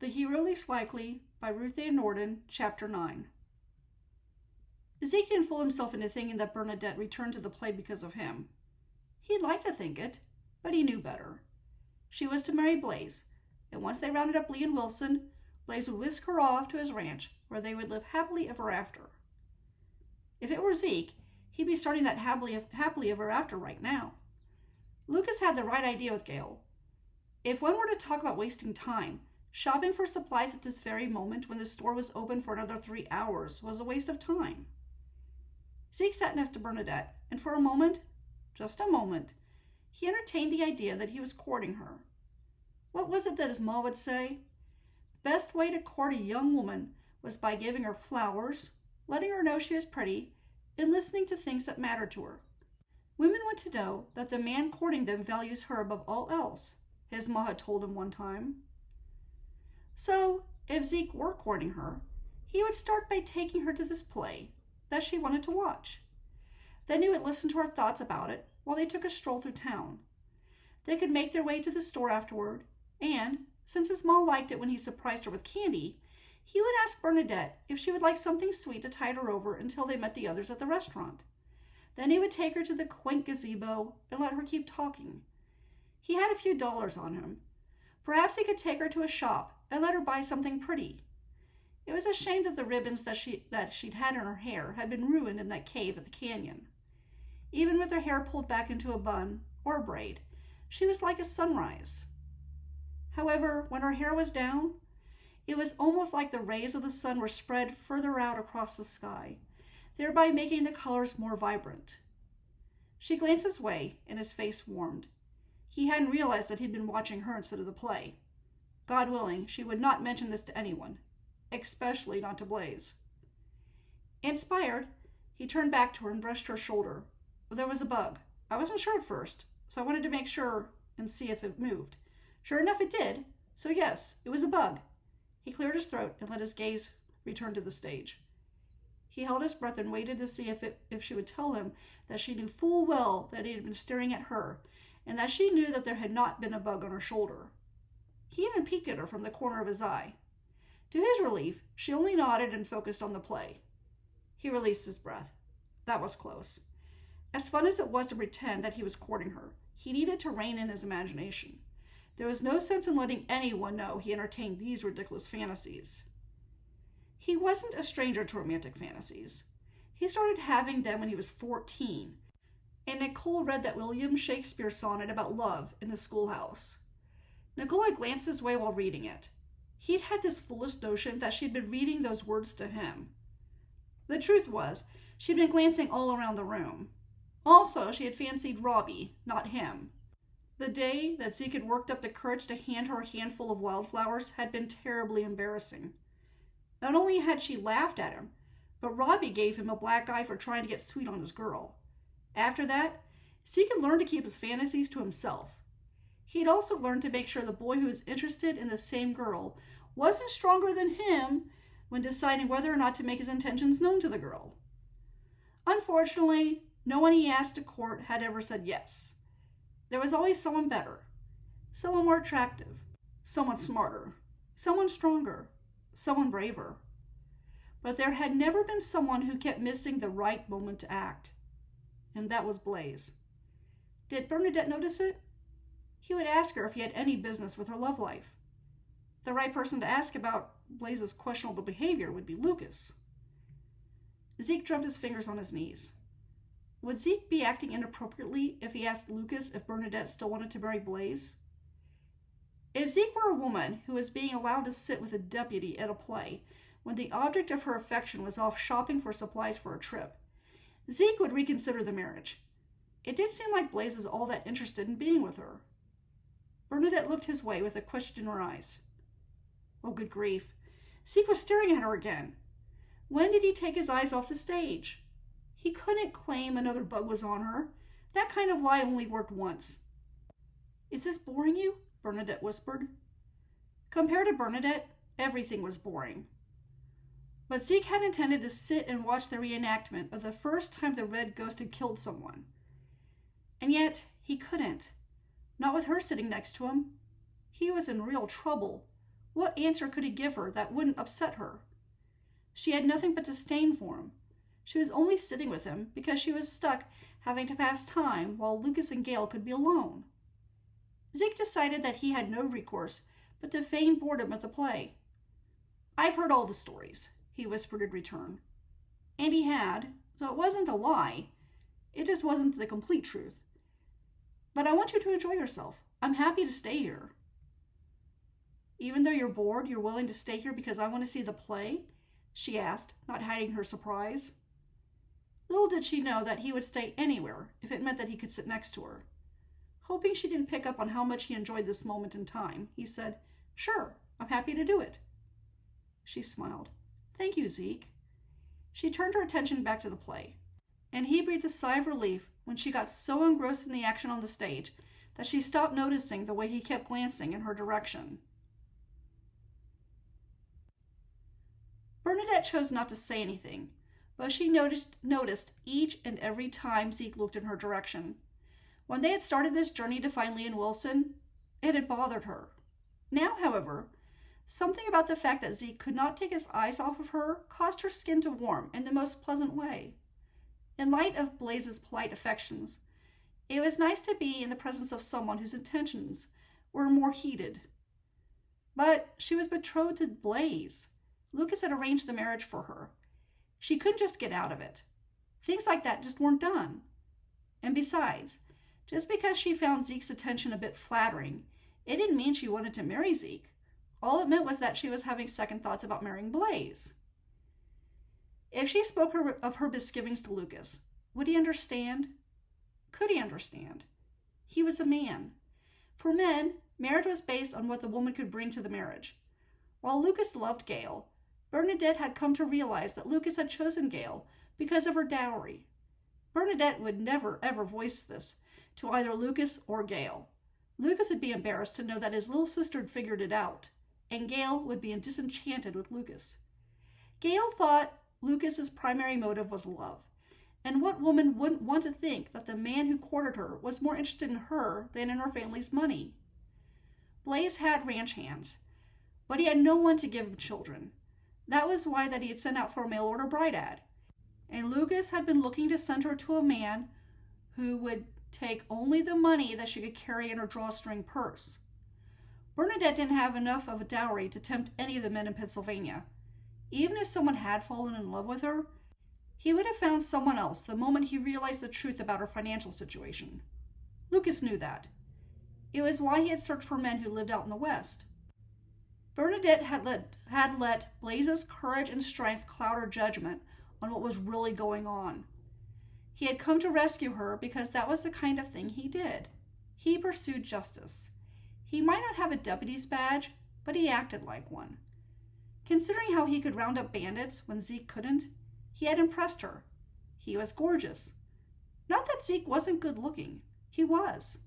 The Hero Least Likely by Ruth and Nordin, Chapter 9. Zeke didn't fool himself into thinking that Bernadette returned to the play because of him. He'd like to think it, but he knew better. She was to marry Blaze, and once they rounded up Lee and Wilson, Blaze would whisk her off to his ranch, where they would live happily ever after. If it were Zeke, he'd be starting that happily ever after right now. Lucas had the right idea with Gale. If one were to talk about wasting time, shopping for supplies at this very moment when the store was open for another 3 hours was a waste of time. Zeke sat next to Bernadette, and for a moment, just a moment, he entertained the idea that he was courting her. What was it that his ma would say? The best way to court a young woman was by giving her flowers, letting her know she was pretty, and listening to things that mattered to her. Women want to know that the man courting them values her above all else, his ma had told him one time. So, if Zeke were courting her, he would start by taking her to this play that she wanted to watch. Then he would listen to her thoughts about it while they took a stroll through town. They could make their way to the store afterward, and, since his ma liked it when he surprised her with candy, he would ask Bernadette if she would like something sweet to tide her over until they met the others at the restaurant. Then he would take her to the quaint gazebo and let her keep talking. He had a few dollars on him. Perhaps he could take her to a shop and let her buy something pretty. It was a shame that the ribbons that she'd had in her hair had been ruined in that cave at the canyon. Even with her hair pulled back into a bun or a braid, she was like a sunrise. However, when her hair was down, it was almost like the rays of the sun were spread further out across the sky, thereby making the colors more vibrant. She glanced his way, and his face warmed. He hadn't realized that he'd been watching her instead of the play. God willing, she would not mention this to anyone, especially not to Blaze. Inspired, he turned back to her and brushed her shoulder. There was a bug. I wasn't sure at first, so I wanted to make sure and see if it moved. Sure enough, it did. So yes, it was a bug. He cleared his throat and let his gaze return to the stage. He held his breath and waited to see if she would tell him that she knew full well that he had been staring at her, and that she knew that there had not been a bug on her shoulder. He even peeked at her from the corner of his eye. To his relief, she only nodded and focused on the play. He released his breath. That was close. As fun as it was to pretend that he was courting her, he needed to rein in his imagination. There was no sense in letting anyone know he entertained these ridiculous fantasies. He wasn't a stranger to romantic fantasies. He started having them when he was 14, and Nicole read that William Shakespeare sonnet about love in the schoolhouse. Nicole had glanced his way while reading it. He'd had this foolish notion that she'd been reading those words to him. The truth was, she'd been glancing all around the room. Also, she had fancied Robbie, not him. The day that Zeke had worked up the courage to hand her a handful of wildflowers had been terribly embarrassing. Not only had she laughed at him, but Robbie gave him a black eye for trying to get sweet on his girl. After that, Zeke had learned to keep his fantasies to himself. He had also learned to make sure the boy who was interested in the same girl wasn't stronger than him when deciding whether or not to make his intentions known to the girl. Unfortunately, no one he asked to court had ever said yes. There was always someone better, someone more attractive, someone smarter, someone stronger, someone braver. But there had never been someone who kept missing the right moment to act. And that was Blaze. Did Bernadette notice it? He would ask her if he had any business with her love life. The right person to ask about Blaze's questionable behavior would be Lucas. Zeke drummed his fingers on his knees. Would Zeke be acting inappropriately if he asked Lucas if Bernadette still wanted to marry Blaze? If Zeke were a woman who was being allowed to sit with a deputy at a play when the object of her affection was off shopping for supplies for a trip, Zeke would reconsider the marriage. It did seem like Blaze was all that interested in being with her. Bernadette looked his way with a question in her eyes. Oh, good grief. Zeke was staring at her again. When did he take his eyes off the stage? He couldn't claim another bug was on her. That kind of lie only worked once. Is this boring you? Bernadette whispered. Compared to Bernadette, everything was boring. But Zeke had intended to sit and watch the reenactment of the first time the red ghost had killed someone. And yet, he couldn't. Not with her sitting next to him. He was in real trouble. What answer could he give her that wouldn't upset her? She had nothing but disdain for him. She was only sitting with him because she was stuck having to pass time while Lucas and Gale could be alone. Zeke decided that he had no recourse but to feign boredom at the play. "I've heard all the stories," he whispered in return. And he had, so it wasn't a lie. It just wasn't the complete truth. "But I want you to enjoy yourself. I'm happy to stay here." "Even though you're bored, you're willing to stay here because I want to see the play?" she asked, not hiding her surprise. Little did she know that he would stay anywhere if it meant that he could sit next to her. Hoping she didn't pick up on how much he enjoyed this moment in time, he said, "Sure, I'm happy to do it." She smiled. "Thank you, Zeke." She turned her attention back to the play, and he breathed a sigh of relief when she got so engrossed in the action on the stage that she stopped noticing the way he kept glancing in her direction. Bernadette chose not to say anything, but she noticed each and every time Zeke looked in her direction. When they had started this journey to find Lee and Wilson, it had bothered her. Now, however, something about the fact that Zeke could not take his eyes off of her caused her skin to warm in the most pleasant way. In light of Blaze's polite affections, it was nice to be in the presence of someone whose intentions were more heated. But she was betrothed to Blaze. Lucas had arranged the marriage for her. She couldn't just get out of it. Things like that just weren't done. And besides, just because she found Zeke's attention a bit flattering, it didn't mean she wanted to marry Zeke. All it meant was that she was having second thoughts about marrying Blaze. If she spoke of her misgivings to Lucas, would he understand? Could he understand? He was a man. For men, marriage was based on what the woman could bring to the marriage. While Lucas loved Gale, Bernadette had come to realize that Lucas had chosen Gale because of her dowry. Bernadette would never, ever voice this to either Lucas or Gale. Lucas would be embarrassed to know that his little sister had figured it out, and Gale would be disenchanted with Lucas. Gale thought Lucas's primary motive was love, and what woman wouldn't want to think that the man who courted her was more interested in her than in her family's money? Blaze had ranch hands, but he had no one to give him children. That was why he had sent out for a mail-order bride ad, and Lucas had been looking to send her to a man who would take only the money that she could carry in her drawstring purse. Bernadette didn't have enough of a dowry to tempt any of the men in Pennsylvania. Even if someone had fallen in love with her, he would have found someone else the moment he realized the truth about her financial situation. Lucas knew that. It was why he had searched for men who lived out in the West. Bernadette had let Blaze's courage and strength cloud her judgment on what was really going on. He had come to rescue her because that was the kind of thing he did. He pursued justice. He might not have a deputy's badge, but he acted like one. Considering how he could round up bandits when Zeke couldn't, he had impressed her. He was gorgeous. Not that Zeke wasn't good looking. He was.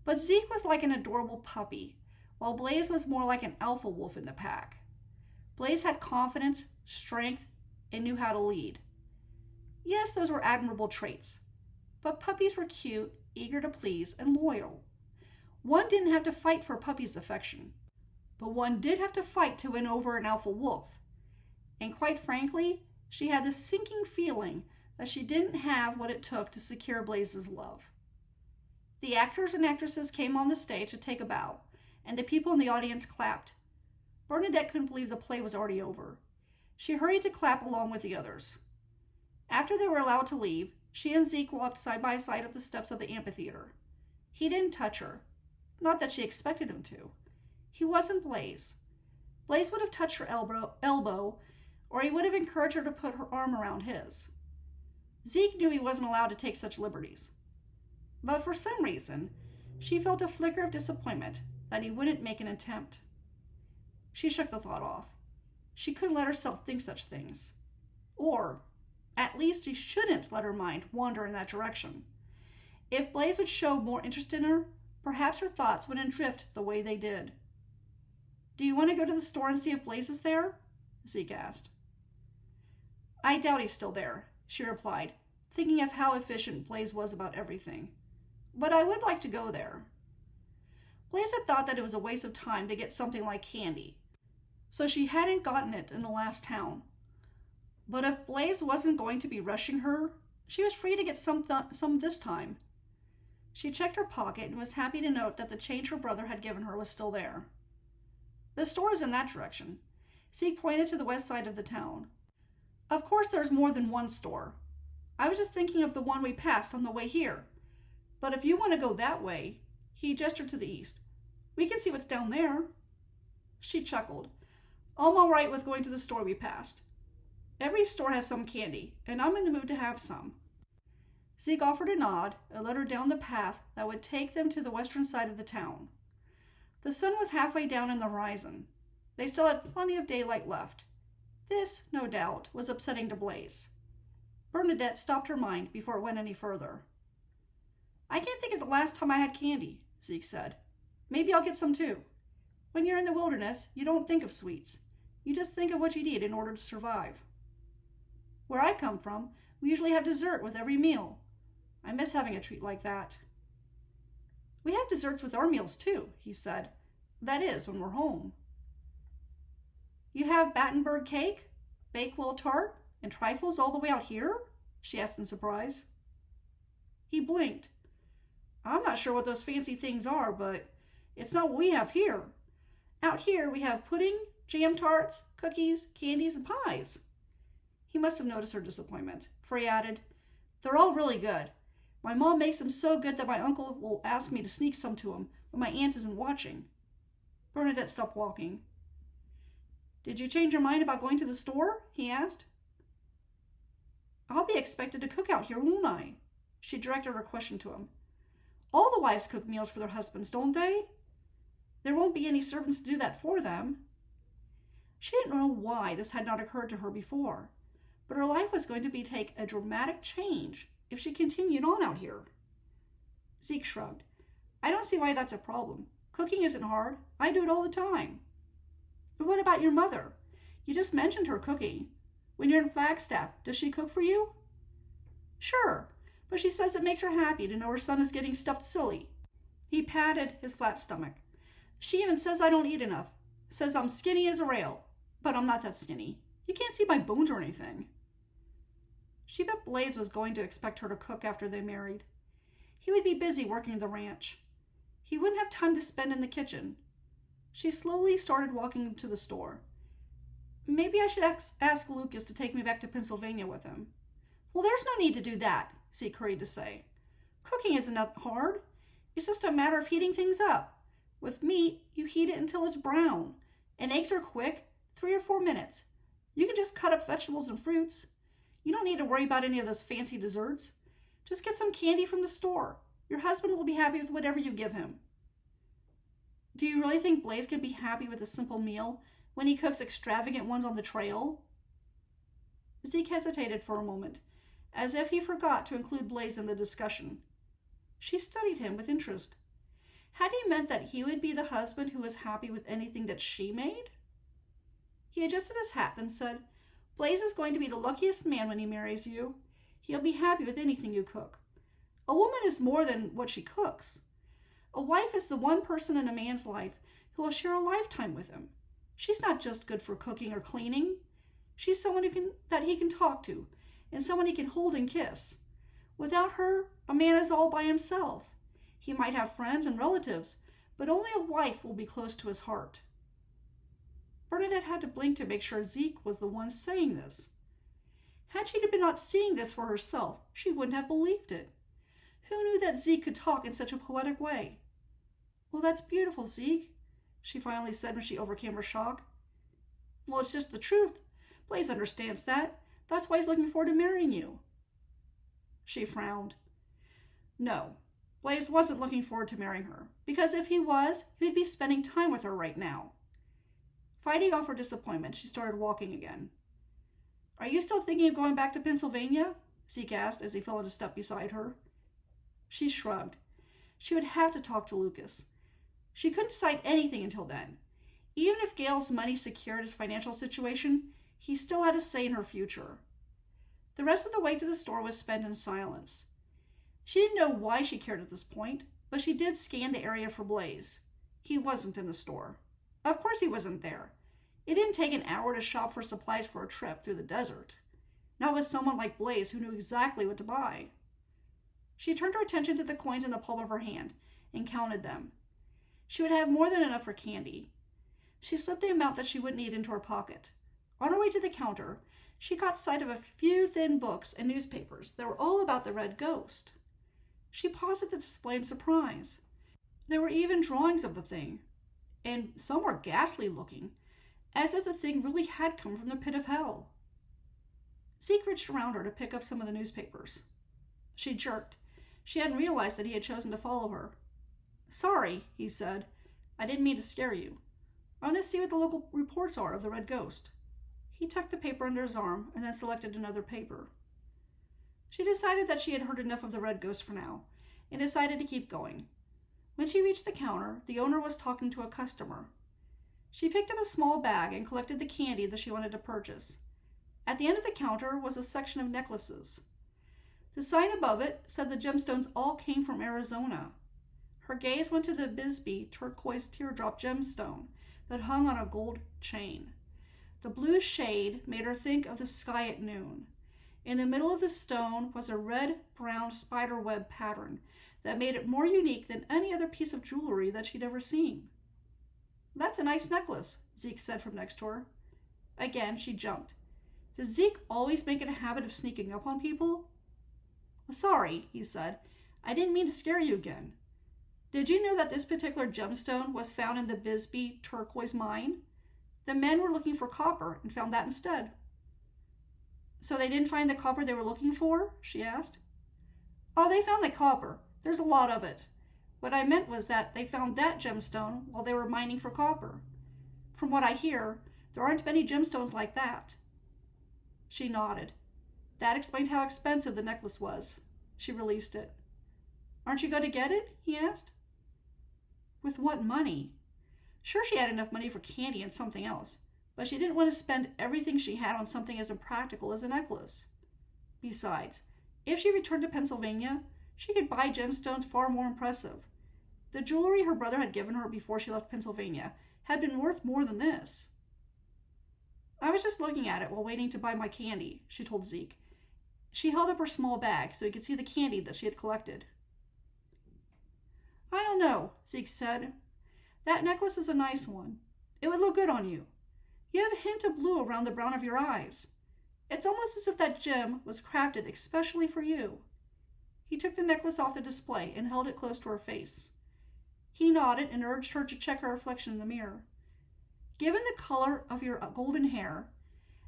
But Zeke was like an adorable puppy, while Blaze was more like an alpha wolf in the pack. Blaze had confidence, strength, and knew how to lead. Yes, those were admirable traits, but puppies were cute, eager to please, and loyal. One didn't have to fight for a puppy's affection, but one did have to fight to win over an alpha wolf. And quite frankly, she had the sinking feeling that she didn't have what it took to secure Blaze's love. The actors and actresses came on the stage to take a bow, and the people in the audience clapped. Bernadette couldn't believe the play was already over. She hurried to clap along with the others. After they were allowed to leave, she and Zeke walked side by side up the steps of the amphitheater. He didn't touch her. Not that she expected him to. He wasn't Blaze. Blaze would have touched her elbow, or he would have encouraged her to put her arm around his. Zeke knew he wasn't allowed to take such liberties. But for some reason, she felt a flicker of disappointment that he wouldn't make an attempt. She shook the thought off. She couldn't let herself think such things. Or, at least she shouldn't let her mind wander in that direction. If Blaze would show more interest in her, perhaps her thoughts wouldn't drift the way they did. "Do you want to go to the store and see if Blaze is there?" Zeke asked. "I doubt he's still there," she replied, thinking of how efficient Blaze was about everything. "But I would like to go there." Blaze had thought that it was a waste of time to get something like candy, so she hadn't gotten it in the last town. But if Blaze wasn't going to be rushing her, she was free to get some this time. She checked her pocket and was happy to note that the change her brother had given her was still there. The store is in that direction. Zeke pointed to the west side of the town. Of course there's more than one store. I was just thinking of the one we passed on the way here. But if you want to go that way, he gestured to the east, we can see what's down there. She chuckled. I'm all right with going to the store we passed. Every store has some candy, and I'm in the mood to have some. Zeke offered a nod and led her down the path that would take them to the western side of the town. The sun was halfway down in the horizon. They still had plenty of daylight left. This, no doubt, was upsetting to Blaze. Bernadette stopped her mind before it went any further. I can't think of the last time I had candy, Zeke said. Maybe I'll get some too. When you're in the wilderness, you don't think of sweets. You just think of what you need in order to survive. Where I come from, we usually have dessert with every meal. I miss having a treat like that. We have desserts with our meals too, he said. That is, when we're home. You have Battenberg cake, Bakewell tart, and trifles all the way out here? She asked in surprise. He blinked. I'm not sure what those fancy things are, but it's not what we have here. Out here we have pudding, jam tarts, cookies, candies, and pies. He must have noticed her disappointment, for he added, They're all really good. My mom makes them so good that my uncle will ask me to sneak some to him when my aunt isn't watching. Bernadette stopped walking. Did you change your mind about going to the store? He asked. I'll be expected to cook out here, won't I? She directed her question to him. All the wives cook meals for their husbands, don't they? There won't be any servants to do that for them. She didn't know why this had not occurred to her before, but her life was going to take a dramatic change if she continued on out here. Zeke shrugged. I don't see why that's a problem. Cooking isn't hard. I do it all the time. But what about your mother? You just mentioned her cooking. When you're in Flagstaff, does she cook for you? Sure, but she says it makes her happy to know her son is getting stuffed silly. He patted his flat stomach. She even says I don't eat enough. Says I'm skinny as a rail. But I'm not that skinny. You can't see my bones or anything. She bet Blaze was going to expect her to cook after they married. He would be busy working the ranch. He wouldn't have time to spend in the kitchen. She slowly started walking to the store. Maybe I should ask Lucas to take me back to Pennsylvania with him. Well, there's no need to do that, Zeke hurried to say. Cooking isn't that hard. It's just a matter of heating things up. With meat, you heat it until it's brown. And eggs are quick, 3 or 4 minutes. You can just cut up vegetables and fruits. You don't need to worry about any of those fancy desserts. Just get some candy from the store. Your husband will be happy with whatever you give him. Do you really think Blaze can be happy with a simple meal when he cooks extravagant ones on the trail? Zeke hesitated for a moment, as if he forgot to include Blaze in the discussion. She studied him with interest. Had he meant that he would be the husband who was happy with anything that she made? He adjusted his hat and said, Blaze is going to be the luckiest man when he marries you. He'll be happy with anything you cook. A woman is more than what she cooks. A wife is the one person in a man's life who will share a lifetime with him. She's not just good for cooking or cleaning. She's someone that he can talk to, and someone he can hold and kiss. Without her, a man is all by himself. He might have friends and relatives, but only a wife will be close to his heart. Bernadette had to blink to make sure Zeke was the one saying this. Had she been not seeing this for herself, she wouldn't have believed it. Who knew that Zeke could talk in such a poetic way? Well, that's beautiful, Zeke, she finally said when she overcame her shock. Well, it's just the truth. Blaze understands that. That's why he's looking forward to marrying you. She frowned. No, Blaze wasn't looking forward to marrying her, because if he was, he'd be spending time with her right now. Fighting off her disappointment, she started walking again. Are you still thinking of going back to Pennsylvania? Zeke asked as he fell into step beside her. She shrugged. She would have to talk to Lucas. She couldn't decide anything until then. Even if Gail's money secured his financial situation, he still had a say in her future. The rest of the way to the store was spent in silence. She didn't know why she cared at this point, but she did scan the area for Blaze. He wasn't in the store. Of course he wasn't there. It didn't take an hour to shop for supplies for a trip through the desert. Not with someone like Blaze who knew exactly what to buy. She turned her attention to the coins in the palm of her hand and counted them. She would have more than enough for candy. She slipped the amount that she would need into her pocket. On her way to the counter, she caught sight of a few thin books and newspapers that were all about the red ghost. She paused at the display in surprise. There were even drawings of the thing, and some were ghastly looking, as if the thing really had come from the pit of hell. Zeke reached around her to pick up some of the newspapers. She jerked. She hadn't realized that he had chosen to follow her. "Sorry," he said. "I didn't mean to scare you. I want to see what the local reports are of the red ghost." He tucked the paper under his arm and then selected another paper. She decided that she had heard enough of the red ghost for now, and decided to keep going. When she reached the counter, the owner was talking to a customer. She picked up a small bag and collected the candy that she wanted to purchase. At the end of the counter was a section of necklaces. The sign above it said the gemstones all came from Arizona. Her gaze went to the Bisbee turquoise teardrop gemstone that hung on a gold chain. The blue shade made her think of the sky at noon. In the middle of the stone was a red-brown spiderweb pattern that made it more unique than any other piece of jewelry that she'd ever seen. "That's a nice necklace," Zeke said from next to her. Again, she jumped. Did Zeke always make it a habit of sneaking up on people? "Sorry," he said. "I didn't mean to scare you again. Did you know that this particular gemstone was found in the Bisbee turquoise mine? The men were looking for copper and found that instead." "So they didn't find the copper they were looking for?" she asked. "Oh, they found the copper. There's a lot of it. What I meant was that they found that gemstone while they were mining for copper. From what I hear, there aren't many gemstones like that." She nodded. That explained how expensive the necklace was. She released it. "Aren't you going to get it?" he asked. With what money? Sure, she had enough money for candy and something else, but she didn't want to spend everything she had on something as impractical as a necklace. Besides, if she returned to Pennsylvania, she could buy gemstones far more impressive. The jewelry her brother had given her before she left Pennsylvania had been worth more than this. "I was just looking at it while waiting to buy my candy," she told Zeke. She held up her small bag so he could see the candy that she had collected. "I don't know," Zeke said. "That necklace is a nice one. It would look good on you. You have a hint of blue around the brown of your eyes. It's almost as if that gem was crafted especially for you." He took the necklace off the display and held it close to her face. He nodded and urged her to check her reflection in the mirror. "Given the color of your golden hair,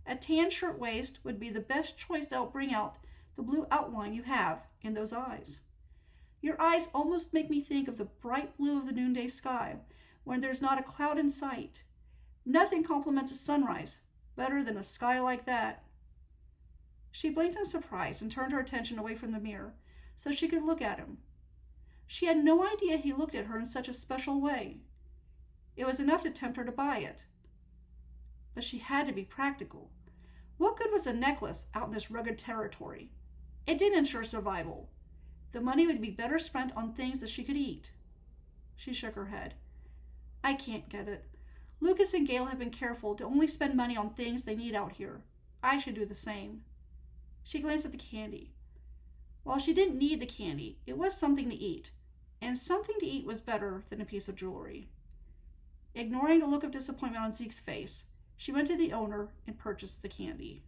a tan shirtwaist would be the best choice that will bring out the blue outline you have in those eyes. Your eyes almost make me think of the bright blue of the noonday sky when there's not a cloud in sight. Nothing complements a sunrise better than a sky like that." She blinked in surprise and turned her attention away from the mirror so she could look at him. She had no idea he looked at her in such a special way. It was enough to tempt her to buy it. But she had to be practical. What good was a necklace out in this rugged territory? It didn't ensure survival. The money would be better spent on things that she could eat. She shook her head. "I can't get it. Lucas and Gail have been careful to only spend money on things they need out here. I should do the same." She glanced at the candy. While she didn't need the candy, it was something to eat, and something to eat was better than a piece of jewelry. Ignoring a look of disappointment on Zeke's face, she went to the owner and purchased the candy.